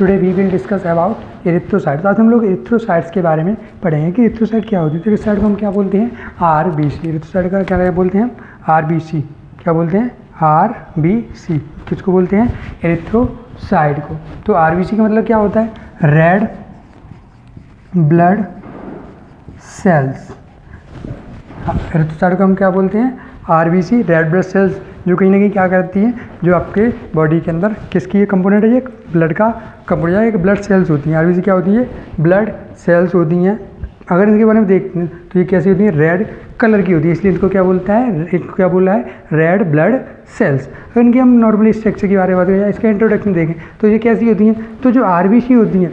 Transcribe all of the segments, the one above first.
Today we will discuss about erythrocytes. आज हम लोग एरिथ्रोसाइट्स के बारे में पढ़ेंगे कि एरिथ्रोसाइट क्या होती है। तो एरिथ्रोसाइट को हम क्या बोलते हैं? आरबीसी। एरिथ्रोसाइट का क्या बोलते हैं? आरबीसी। क्या बोलते हैं? आरबीसी। किसको बोलते हैं? एरिथ्रोसाइट को। तो आरबीसी का मतलब क्या होता है? Red blood cells. एरिथ्रोसाइट को हम क्या बोलते हैं? आरबीसी, रेड ब्लड सेल्स, जो कहीं ना कहीं क्या करती हैं, जो आपके बॉडी के अंदर किसकी ये कंपोनेंट है? ये ब्लड का कंपोनेंट है, एक ब्लड सेल्स होती हैं। आरबीसी क्या होती है? ब्लड सेल्स होती हैं। अगर इनके बारे में देखते हैं तो ये कैसी होती है? रेड कलर की होती है, इसलिए इनको क्या बोलता है? इनको क्या बोला है? Red blood cells. अगर इनकी हम नॉर्मली स्ट्रक्चर के बारे में बात करें, इसका इंट्रोडक्शन देखें तो ये कैसी होती हैं? तो जो आरबीसी होती हैं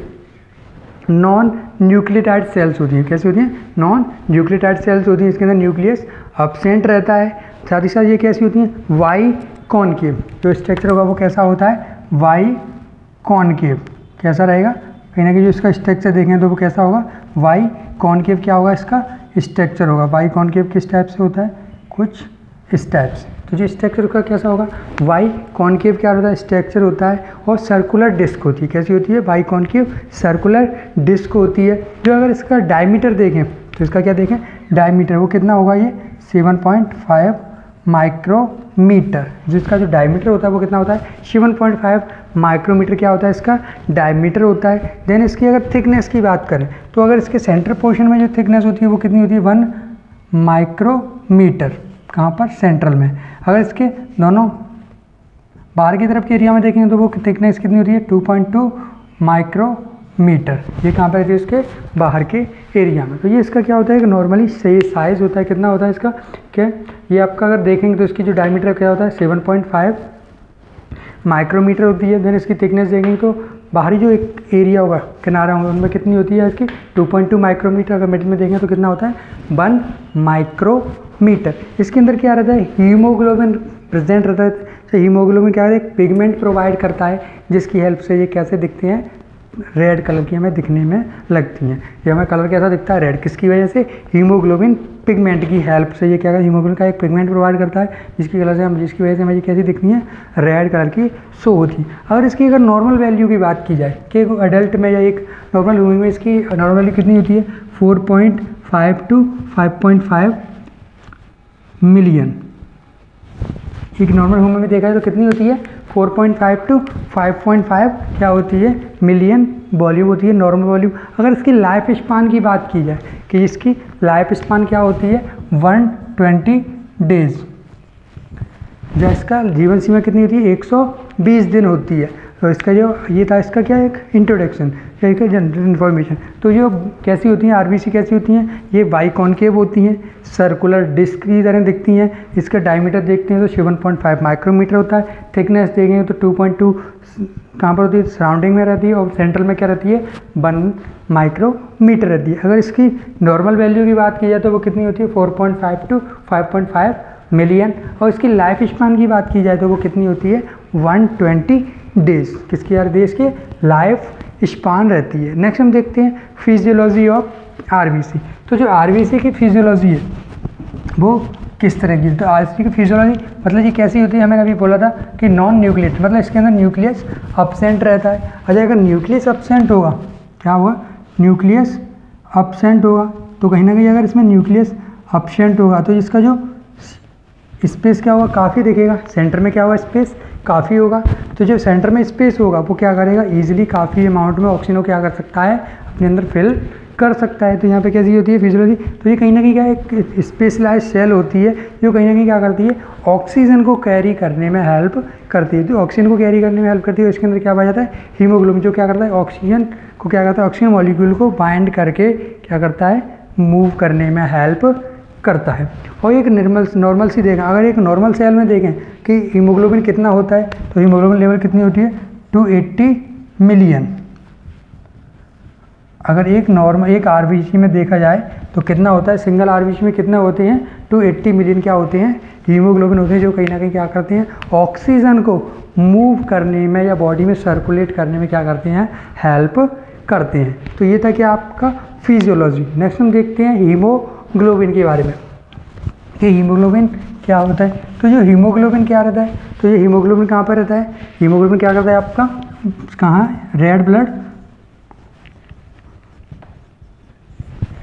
नॉन न्यूक्लियोटाइड सेल्स होती हैं। कैसी होती हैं? नॉन न्यूक्लियोटाइड सेल्स होती हैं। इसके अंदर न्यूक्लियस एब्सेंट रहता है। साथ ही साथ ये कैसी होती हैं? Y concave. जो स्ट्रक्चर होगा वो कैसा होता है? Biconcave. कैसा रहेगा? कहीं ना कहीं जो इसका स्ट्रक्चर देखें तो वो कैसा होगा? Biconcave. क्या होगा इसका स्ट्रक्चर? होगा वाई कॉनकेव। किस टाइप से होता है? कुछ इस टाइप से। तो जो स्ट्रक्चर का कैसा होगा? वाई कॉनकेव क्या होता है? स्ट्रक्चर होता है। और सर्कुलर डिस्क होती है। कैसी होती है? वाई कॉनकेव सर्कुलर डिस्क होती है। जो अगर इसका डायमीटर देखें तो इसका क्या देखें? डायमीटर वो कितना होगा? ये 7.5 माइक्रोमीटर। जिसका जो डायमीटर होता है वो कितना होता है? 7.5 माइक्रोमीटर क्या होता है? इसका डायमीटर होता है। देन इसकी अगर थिकनेस की बात करें तो अगर इसके सेंटर पोर्शन में जो थिकनेस होती है वो कितनी होती है? 1 माइक्रोमीटर। कहाँ पर? सेंट्रल में। अगर इसके दोनों बाहर की तरफ के एरिया में देखेंगे तो वो थिकनेस कितनी होती है? 2.2 माइक्रोमीटर। ये कहाँ पर रहती है? इसके बाहर के एरिया में। तो ये इसका क्या होता है? कि नॉर्मली सही साइज़ होता है। कितना होता है इसका? क्या ये आपका अगर देखेंगे तो इसकी जो डायमीटर क्या होता है? 7.5 माइक्रोमीटर होती है। देन इसकी थिकनेस देखेंगे तो बाहरी जो एक एरिया होगा, किनारा होगा, उनमें कितनी होती है इसकी? 2.2 माइक्रोमीटर। अगर मिडिल में देखें तो कितना होता है? 1 माइक्रोमीटर। इसके अंदर क्या रहता है? हीमोग्लोबिन प्रेजेंट रहता है। तो हीमोग्लोबिन क्या है? एक पिगमेंट प्रोवाइड करता है, जिसकी हेल्प से ये कैसे दिखते हैं? रेड कलर की हमें दिखने में लगती हैं। ये हमें कलर कैसा दिखता है? रेड। किसकी वजह से? हीमोग्लोबिन पिगमेंट की हेल्प से। ये क्या है? हीमोग्लोबिन का एक पिगमेंट प्रोवाइड करता है, जिसकी वजह से हमें ये कैसी दिखती हैं? रेड कलर की शो होती है। अगर इसकी अगर नॉर्मल वैल्यू की बात की जाए कि एक अडल्ट में या एक नॉर्मल ह्यूमन में इसकी नॉर्मल वैल्यू कितनी होती है? 4.5 to 5.5 मिलियन। एक नॉर्मल ह्यूमन में देखा है तो कितनी होती है? 4.5 to 5.5 क्या होती है? मिलियन वॉल्यूम होती है, नॉर्मल वॉल्यूम। अगर इसकी लाइफ स्पान की बात की जाए कि इसकी लाइफ स्पान क्या होती है? 120 डेज। जो इसका जीवन सीमा कितनी होती है? 120 दिन होती है। तो इसका जो ये था, इसका क्या एक इंट्रोडक्शन या एक जनरल इन्फॉर्मेशन। तो जो कैसी होती हैं? आरबीसी कैसी होती हैं? ये बाई कॉनकेव होती हैं, सर्कुलर डिस्क की तरह दिखती हैं। इसका डायमीटर देखते हैं तो 7.5 माइक्रोमीटर होता है। थिकनेस देखेंगे तो 2.2 कहाँ पर होती है? सराउंडिंग में रहती है। और सेंट्रल में क्या रहती है? 1 माइक्रोमीटर रहती है। अगर इसकी नॉर्मल वैल्यू की बात की जाए तो वो कितनी होती है? 4.5 to 5.5 मिलियन। और इसकी लाइफ स्पान की बात की जाए तो वो कितनी होती है? 120 डेज। किसकी? यार देश के लाइफ स्पान रहती है। नेक्स्ट हम देखते हैं फिजियोलॉजी ऑफ आरबीसी। तो जो आरबीसी की फिजियोलॉजी है वो किस तरह की? तो आरबीसी की फिजियोलॉजी मतलब ये कैसी होती है? मैंने अभी बोला था कि नॉन न्यूक्लियस, मतलब इसके अंदर न्यूक्लियस एब्सेंट रहता है। अच्छा, अगर न्यूक्लियस एब्सेंट होगा, क्या हुआ? न्यूक्लियस एब्सेंट होगा तो कहीं ना कहीं अगर इसमें न्यूक्लियस एब्सेंट होगा तो इसका जो स्पेस क्या होगा? काफ़ी दिखेगा। सेंटर में क्या होगा? स्पेस काफ़ी होगा। तो जो सेंटर में स्पेस होगा वो क्या करेगा? ईजिली काफ़ी अमाउंट में ऑक्सीजन को क्या कर सकता है? अपने अंदर फिल कर सकता है। तो यहाँ पे कैसी होती है फिजियोलॉजी? तो ये कहीं ना कहीं क्या एक स्पेशलाइज सेल होती है, जो कहीं ना कहीं क्या करती है? ऑक्सीजन को कैरी करने में हेल्प करती है। तो ऑक्सीजन को कैरी करने में हेल्प करती है। इसके अंदर क्या पाया जाता है? हीमोग्लोबिन, जो क्या करता है? ऑक्सीजन को क्या करता है? ऑक्सीजन मॉलिक्यूल को बाइंड करके क्या करता है? मूव करने में हेल्प करता है। और एक नॉर्मल सी देखें, अगर एक नॉर्मल सेल में देखें कि हीमोग्लोबिन कितना होता है तो हीमोग्लोबिन लेवल कितनी होती है? 280 मिलियन। अगर एक आरबीसी में देखा जाए तो कितना होता है? सिंगल आरबीसी में कितने होते हैं? 280 मिलियन क्या होते हैं? हीमोग्लोबिन होते हैं, जो कहीं ना कहीं क्या करते हैं? ऑक्सीजन को मूव करने में या बॉडी में सर्कुलेट करने में क्या करते हैं? हेल्प करते हैं। तो ये था कि आपका फिजियोलॉजी। नेक्स्ट हम देखते हैं हीमोग्लोबिन के बारे में कि हीमोग्लोबिन क्या होता है। तो जो हीमोग्लोबिन क्या रहता है? तो ये हीमोग्लोबिन कहाँ पर रहता है? हीमोग्लोबिन क्या करता है? आपका कहाँ रेड ब्लड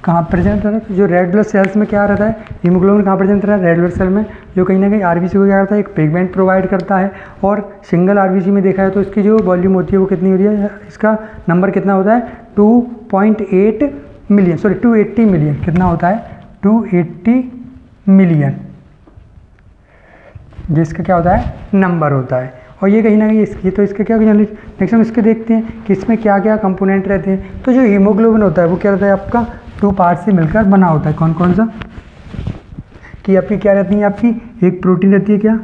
कहाँ प्रेजेंट रहता है? तो जो रेड ब्लड सेल्स में क्या रहता है, हीमोग्लोबिन कहाँ प्रेजेंट रहता है? रेड ब्लड सेल में, जो कहीं ना कहीं आरबीसी को क्या करता है, एक पिगमेंट प्रोवाइड करता है। और सिंगल आरबीसी में देखा है तो इसकी जो वॉल्यूम होती है वो कितनी होती है, इसका नंबर कितना होता है 2.8 मिलियन, सॉरी 280 मिलियन, कितना होता है 280 मिलियन, जिसका क्या होता है नंबर होता है। और ये कहीं ना कहीं इसकी, तो इसका क्या नेक्स्ट हम इसके देखते हैं कि इसमें क्या क्या कंपोनेंट रहते हैं। तो जो हीमोग्लोबिन होता है वो क्या रहता है आपका 2 पार्ट से मिलकर बना होता है। कौन कौन सा, कि आपकी क्या रहती है, आपकी एक प्रोटीन रहती है क्या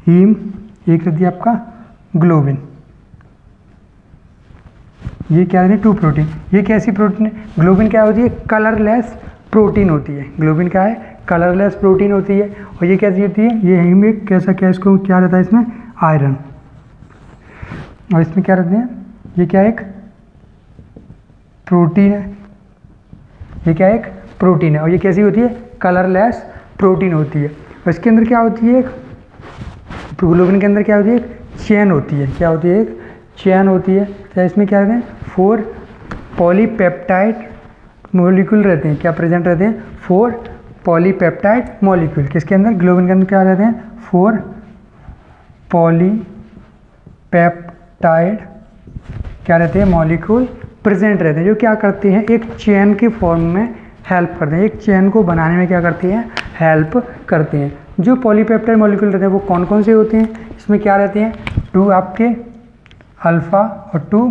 हीम, एक रहती है आपका ग्लोबिन, ये क्या रहती है 2 प्रोटीन। ये कैसी प्रोटीन है, ग्लोबिन क्या होती है कलरलेस प्रोटीन होती है, ग्लोबिन क्या है कलरलेस प्रोटीन होती है। और ये कैसी होती है, ये हीम एक कैसा क्या, इसको क्या रहता है इसमें आयरन, और इसमें क्या रहते हैं, ये क्या एक प्रोटीन है, ये क्या एक प्रोटीन है। और ये कैसी होती है कलरलेस प्रोटीन होती है। और इसके अंदर क्या होती है, ग्लोबिन के अंदर क्या होती है एक चेन होती है, क्या होती है एक चेन होती है। तो इसमें क्या रहते हैं 4 पॉलीपेप्टाइड मॉलिक्यूल रहते हैं, क्या प्रेजेंट रहते हैं 4 पॉलीपेप्टाइड मॉलिक्यूल। किसके अंदर, ग्लोबिन के अंदर क्या रहते हैं 4 पॉलीपेप्टाइड क्या रहते हैं मॉलिक्यूल प्रेजेंट रहते हैं, जो क्या करते हैं एक चेन के फॉर्म में हेल्प करते हैं, एक चेन को बनाने में क्या करते हैं हेल्प करते हैं। जो पॉलीपेप्टाइड मॉलिक्यूल रहते हैं वो कौन कौन से होते हैं, इसमें क्या रहते हैं 2 आपके अल्फ़ा और 2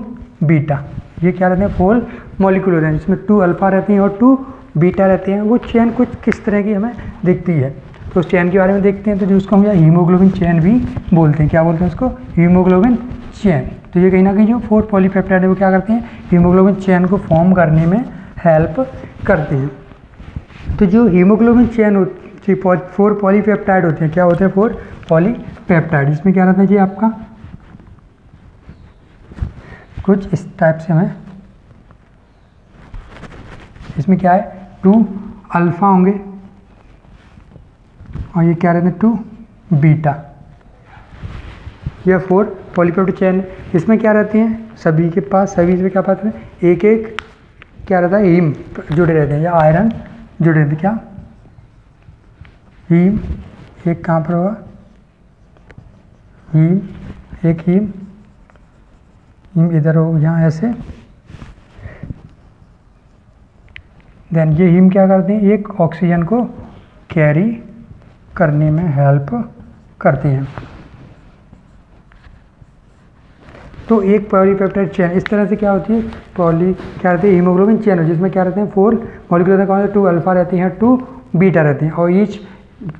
बीटा, ये क्या रहते हैं 4 मॉलिक्यूल होते हैं, जिसमें 2 अल्फ़ा रहते हैं और 2 बीटा रहते हैं। वो चेन कुछ किस तरह की हमें दिखती है, तो उस चेन के बारे में देखते हैं। तो जो उसको हम हीमोग्लोबिन चेन भी बोलते हैं, क्या बोलते हैं उसको हीमोग्लोबिन चेन। तो ये कहीं ना कहीं जो 4 पॉलीपेप्टाइड है वो क्या करते हैं हीमोग्लोबिन चेन को फॉर्म करने में हेल्प करते हैं। तो जो हीमोग्लोबिन चेन होती 4 पॉलीपेप्टाइड होते हैं, क्या होते हैं 4 पॉलीपेप्टाइड। इसमें क्या रहता है जी आपका कुछ इस टाइप से हमें, इसमें क्या है 2 अल्फ़ा होंगे और ये क्या रहते हैं 2 बीटा, यह 4 पॉलीपेप्टाइड चेन। इसमें क्या रहते हैं सभी के पास, सभी इसमें क्या पाते हैं एक एक क्या रहता है हीम जुड़े रहते हैं या आयरन जुड़े रहते हैं, क्या हीम एक कहाँ पर होगा हीम, एक हीम इधर हो यहाँ ऐसे। देन ये हीम क्या करते हैं एक ऑक्सीजन को कैरी करने में हेल्प करते हैं। तो एक पॉलीपेप्टाइड चेन इस तरह से क्या होती है क्या रहती है हीमोग्लोबिन चेन, जिसमें क्या रहते हैं 4 मॉलिक्यूल रहते हैं, 2 अल्फ़ा रहते हैं 2 बीटा रहते हैं। और ईच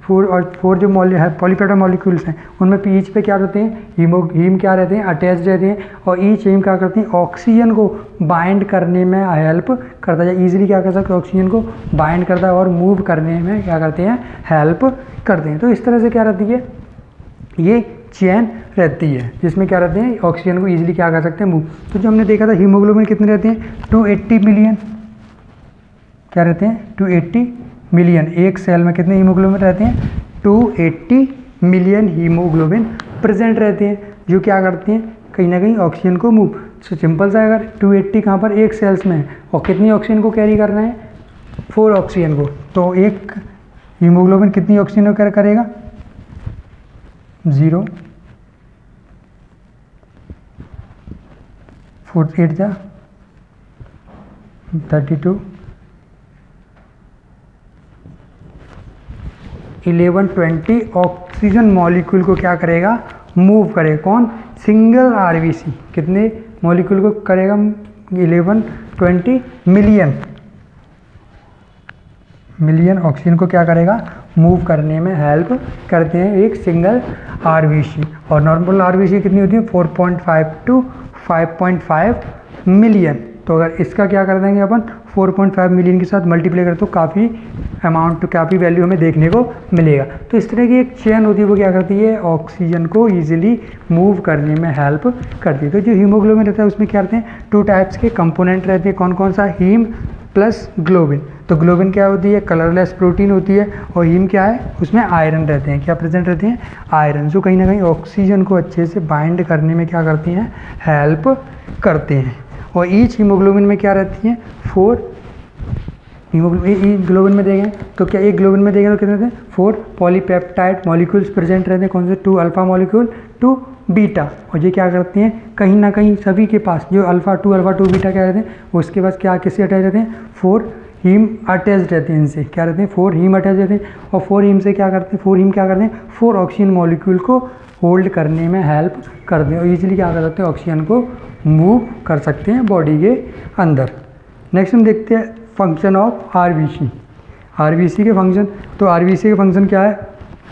4 जो पॉलीपेप्टाइड मॉलिक्यूल्स हैं उनमें ईच पे क्या रहते हैं हीम क्या रहते हैं अटैच रहते हैं। और ईच हीम क्या करते हैं ऑक्सीजन को बाइंड करने में हेल्प करता है, ईजिली क्या कर सकते हैं ऑक्सीजन को बाइंड करता है और मूव करने में क्या करते हैं हेल्प करते हैं। तो इस तरह से क्या रहती है ये चेन रहती है, जिसमें क्या रहते हैं ऑक्सीजन को ईजिली क्या कर सकते हैं मूव। तो जो हमने देखा था हीमोग्लोबिन कितने रहते हैं 280 मिलियन, क्या रहते हैं 280 मिलियन। एक सेल में कितने हीमोग्लोबिन रहते हैं 280 मिलियन हीमोग्लोबिन प्रेजेंट रहते हैं, जो क्या करते हैं कहीं ना कहीं ऑक्सीजन को मूव। तो सिंपल सा अगर 280 कहाँ पर एक सेल्स में है और कितनी ऑक्सीजन को कैरी करना है 4 ऑक्सीजन को, तो एक हीमोग्लोबिन कितनी ऑक्सीजन को कैरी करेगा 0 4 8 जा 32 11 20 ऑक्सीजन मॉलिक्यूल को क्या करेगा मूव करेगा। कौन सिंगल आरबीसी कितने मॉलिक्यूल को करेगा 11 20 मिलियन ऑक्सीजन को क्या करेगा मूव करने में हेल्प करते हैं एक सिंगल आरबीसी। और नॉर्मल आरबीसी कितनी होती है 4.5 to 5.5 मिलियन। तो अगर इसका क्या कर देंगे अपन 4.5 मिलियन के साथ मल्टीप्लाई करें तो काफ़ी अमाउंट तो काफ़ी वैल्यू हमें देखने को मिलेगा। तो इस तरह की एक चेन होती है वो क्या करती है ऑक्सीजन को ईजिली मूव करने में हेल्प करती है। तो जो हीमोग्लोबिन रहता है उसमें क्या रहते हैं 2 टाइप्स के कंपोनेंट रहते हैं, कौन कौन सा हीम प्लस ग्लोबिन। तो ग्लोबिन क्या होती है, कलरलेस प्रोटीन होती है, और हीम क्या है, उसमें आयरन रहते हैं, क्या प्रेजेंट रहते हैं, आयरन, जो कहीं ना कहीं ऑक्सीजन को अच्छे से बाइंड करने में क्या करती हैं, हेल्प करते हैं। और ईच हीमोग्लोबिन में क्या रहती हैं, 4 हीमोग्लोबिन, ग्लोबिन में देखें तो क्या, एक ग्लोबिन में देखें तो कितने रहते हैं, 4 पॉलीपेप्टाइड मॉलिक्यूल्स प्रेजेंट रहते हैं, कौन से, 2 अल्फा मॉलिक्यूल, 2 बीटा। और ये क्या करते हैं, कहीं ना कहीं सभी के पास जो अल्फा 2 बीटा क्या रहते हैं, उसके पास क्या किससे अटैच रहते हैं, 4 हीम अटैच रहते हैं, इनसे क्या रहते हैं, 4 हीम अटैच रहते हैं। और 4 हीम से क्या करते हैं, 4 हीम क्या करते हैं, 4 ऑक्सीजन मॉलिक्यूल को होल्ड करने में हेल्प करते हैं, और ईजिली क्या कर सकते हैं, ऑक्सीजन को मूव कर सकते हैं बॉडी के अंदर। नेक्स्ट हम देखते हैं फंक्शन ऑफ आरबीसी। आरबीसी के फंक्शन, तो आरबीसी के फंक्शन क्या है,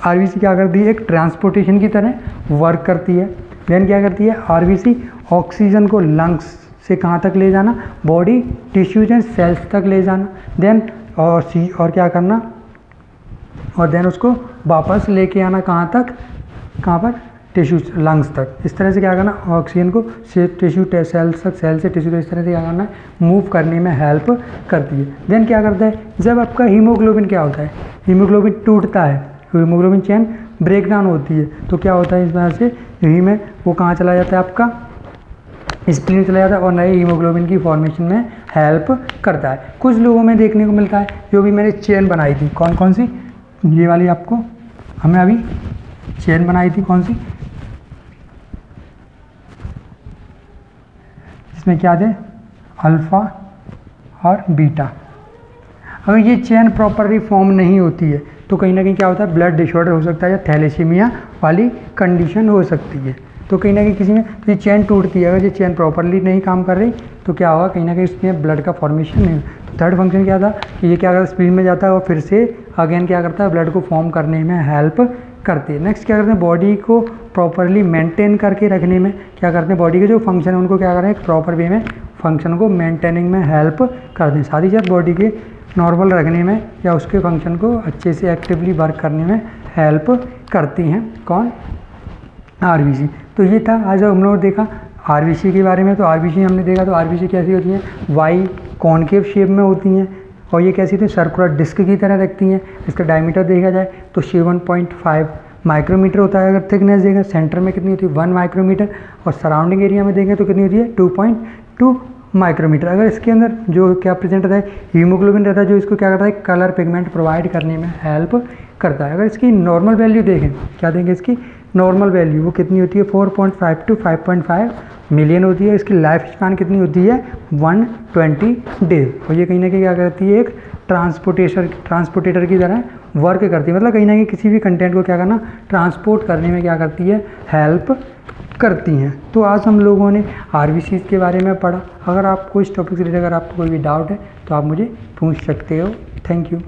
आरबीसी क्या करती है, एक ट्रांसपोर्टेशन की तरह वर्क करती है। देन क्या करती है, आरबीसी ऑक्सीजन को लंग्स से कहाँ तक ले जाना, बॉडी टिश्यूज एंड सेल्स तक ले जाना। देन और क्या करना, और देन उसको वापस लेके आना कहाँ तक, कहाँ पर, टिश्यूज लंग्स तक। इस तरह से क्या करना, ऑक्सीजन को से टिश्यू सेल्स तक, सेल से टिश्यू, तो इस तरह से क्या करना है, मूव करने में हेल्प करती है। देन क्या करता है, जब आपका हीमोग्लोबिन क्या होता है, हीमोग्लोबिन टूटता है, हीमोग्लोबिन चेन ब्रेक डाउन होती है, तो क्या होता है, इस वजह से हीम है वो कहाँ चला जाता है, आपका स्प्लीन चला जाता है, और नए हीमोग्लोबिन की फॉर्मेशन में हेल्प करता है। कुछ लोगों में देखने को मिलता है, जो भी मैंने चेन बनाई थी, कौन कौन सी, ये वाली आपको हमने अभी चेन बनाई थी, कौन सी, इसमें क्या थे, अल्फ़ा और बीटा। अगर ये चेन प्रॉपरली फॉर्म नहीं होती है तो कहीं ना कहीं क्या होता है, ब्लड डिसऑर्डर हो सकता है, या थैलेसीमिया वाली कंडीशन हो सकती है। तो कहीं ना कहीं किसी में तो ये चेन टूटती है, अगर ये चेन प्रॉपरली नहीं काम कर रही तो क्या होगा, कहीं ना कहीं इसमें ब्लड का फॉर्मेशन नहीं। तो थर्ड फंक्शन क्या था कि ये क्या करता है, स्प्लीन में जाता है और फिर से अगेन क्या करता है, ब्लड को फॉर्म करने में हेल्प करती है। नेक्स्ट क्या करते हैं, बॉडी को प्रॉपरली मेंटेन करके रखने में क्या करते हैं, बॉडी के जो फंक्शन है उनको क्या करें, एक प्रॉपर वे में फंक्शन को मेंटेनिंग में हेल्प करते हैं। साथ ही साथ बॉडी के नॉर्मल रखने में या उसके फंक्शन को अच्छे से एक्टिवली वर्क करने में हेल्प करती हैं, कौन, आरबीसी। तो ये था आज हम लोग देखा आरबीसी के बारे में। तो आरबीसी हमने देखा, तो आरबीसी कैसी होती हैं, वाई कॉनकेव शेप में होती हैं, और ये कैसी थी, सर्कुलर डिस्क की तरह रखती हैं। इसका डायमीटर देखा जाए तो 7.5 माइक्रोमीटर होता है। अगर थिकनेस देखें सेंटर में कितनी होती है, 1 माइक्रोमीटर, और सराउंडिंग एरिया में देखें तो कितनी होती है, 2.2 माइक्रोमीटर। अगर इसके अंदर जो क्या प्रेजेंट रहता है, हीमोग्लोबिन रहता है, जो इसको क्या करता है, कलर पिगमेंट प्रोवाइड करने में हेल्प करता है। अगर इसकी नॉर्मल वैल्यू देखें, क्या देंगे, इसकी नॉर्मल वैल्यू वो कितनी होती है, 4.5 to 5.5 मिलियन होती है। इसकी लाइफ स्पैन कितनी होती है, 120 डेज। और ये कहीं ना कहीं क्या करती है, एक ट्रांसपोर्टेटर की तरह वर्क करती है, मतलब कहीं ना कहीं किसी भी कंटेंट को क्या करना, ट्रांसपोर्ट करने में क्या करती है, हेल्प करती हैं। तो आज हम लोगों ने आरबीसीज़ के बारे में पढ़ा। अगर आपको इस टॉपिक से रिलेटेड अगर आपको कोई भी डाउट है तो आप मुझे पूछ सकते हो। Thank you.